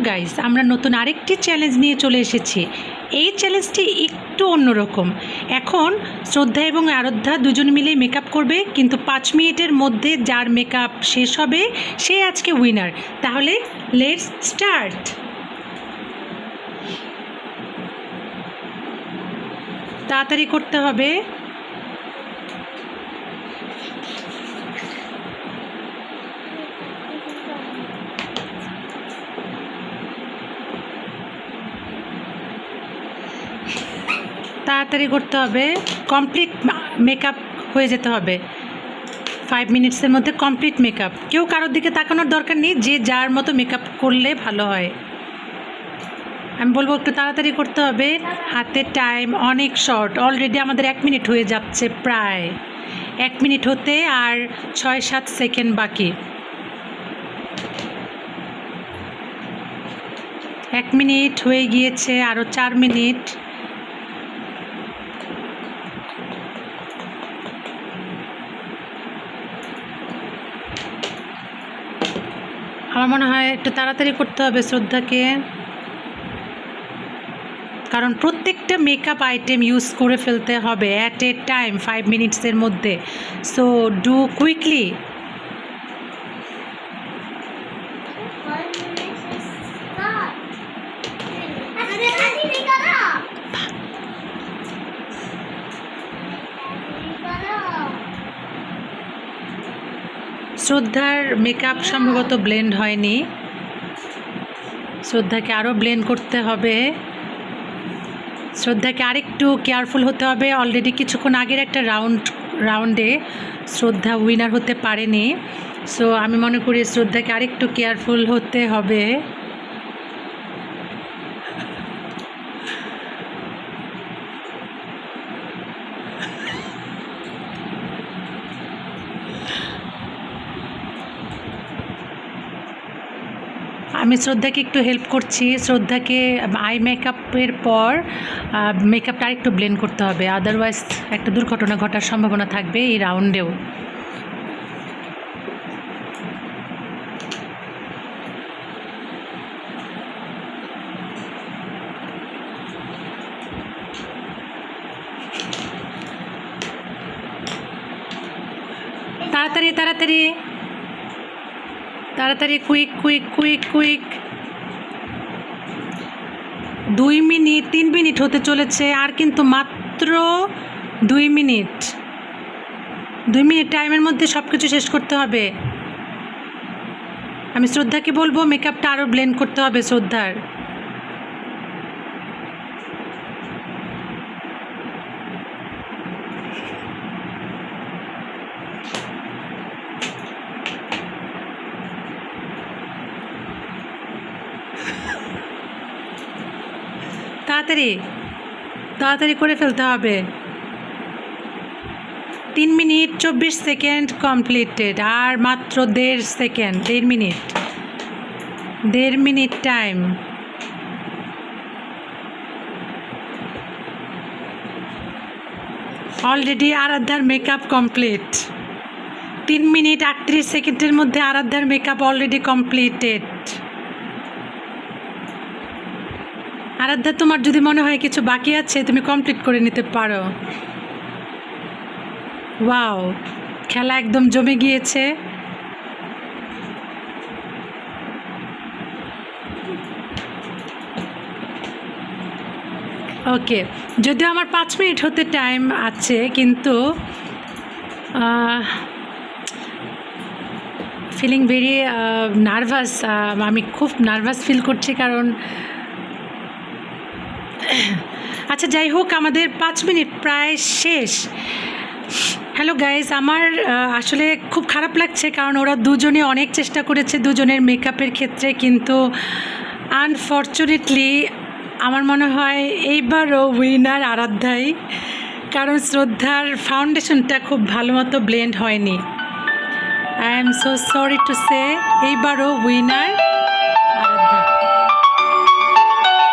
Guys, আমরা নতুন আরেকটি চ্যালেঞ্জ নিয়ে চলে এসেছি। এই চ্যালেঞ্জটি একটু অন্যরকম। এখন শ্রদ্ধা এবং আরাধ্যা দুজন মিলে মেকআপ করবে, কিন্তু 5 মিনিটের মধ্যে যার মেকআপ শেষ হবে সে আজকে উইনার। তাহলে লেটস স্টার্ট। তাড়াতাড়ি করতে হবে। তাড়াতাড়ি করতে হবে, কমপ্লিট মেকআপ হয়ে যেতে হবে। 5 মিনিটসের মধ্যে কমপ্লিট মেকআপ। কেউ কারোর দিকে তাকানোর দরকার নেই, যে যার মতো মেকআপ করলে ভালো হয়। আমি বলবো একটু তাড়াতাড়ি করতে হবে, হাতে টাইম অনেক শর্ট। অলরেডি আমাদের 1 মিনিট হয়ে যাচ্ছে, প্রায় 1 মিনিট হতে আর 6-7 সেকেন্ড বাকি। 1 মিনিট হয়ে গিয়েছে, আরও 4 মিনিট। আমার মনে হয় একটু তাড়াতাড়ি করতে হবে শ্রদ্ধাকে, কারণ প্রত্যেকটা মেকআপ আইটেম ইউজ করে ফেলতে হবে অ্যাট এ টাইম 5 মিনিটসের মধ্যে। So do quickly. শ্রদ্ধার মেকআপ সম্ভবত ব্লেন্ড হয়নি, শ্রদ্ধাকে আরও ব্লেন্ড করতে হবে। শ্রদ্ধাকে আরেকটু কেয়ারফুল হতে হবে। অলরেডি কিছুক্ষণ আগের একটা রাউন্ডে শ্রদ্ধা উইনার হতে পারেনি। সো আমি মনে করি শ্রদ্ধাকে আরেকটু কেয়ারফুল হতে হবে। আমি শ্রদ্ধাকে একটু হেল্প করছি। শ্রদ্ধাকে আই মেকআপের পর মেকআপটা আরেকটু ব্লেন্ড করতে হবে, আদারওয়াইজ একটা দুর্ঘটনা ঘটার সম্ভাবনা থাকবে এই রাউন্ডেও। তাড়াতাড়ি তাড়াতাড়ি তাড়াতাড়ি, quick quick quick quick. 2 minute, 3 minute হতে চলেছে, আর কিন্তু মাত্র 2 মিনিট। 2 মিনিট টাইমের মধ্যে সব কিছু শেষ করতে হবে। আমি শ্রদ্ধাকে বলবো মেকআপটা আরও ব্লেন্ড করতে হবে শ্রদ্ধার। তাড়াতাড়ি তাড়াতাড়ি করে ফেলতে হবে। 3 মিনিট 24 সেকেন্ড কমপ্লিটেড, আর মাত্র 1.5 second, 1.5 minute, 1.5 minute time. Already আরাধ্যার মেকআপ কমপ্লিট। 3 মিনিট 38 সেকেন্ডের মধ্যে আরাধ্যার মেকআপ অলরেডি কমপ্লিটেড। আরাধ্যা, তোমার যদি মনে হয় কিছু বাকি আছে তুমি কমপ্লিট করে নিতে পারো। ওয়াও, খেলা একদম জমে গিয়েছে। ওকে, যদিও আমার 5 মিনিট হতে টাইম আছে, কিন্তু ফিলিং ভেরি নার্ভাস। আমি খুব নার্ভাস ফিল করছি, কারণ আচ্ছা যাই হোক, আমাদের 5 মিনিট প্রায় শেষ। হ্যালো গাইজ, আমার আসলে খুব খারাপ লাগছে, কারণ ওরা দুজনে অনেক চেষ্টা করেছে দুজনের মেকআপের ক্ষেত্রে, কিন্তু আনফর্চুনেটলি আমার মনে হয় এইবারও উইনার আরাধ্যাই, কারণ শ্রদ্ধার ফাউন্ডেশনটা খুব ভালো মতো ব্লেন্ড হয়নি। I am so sorry to say, এইবারও উইনার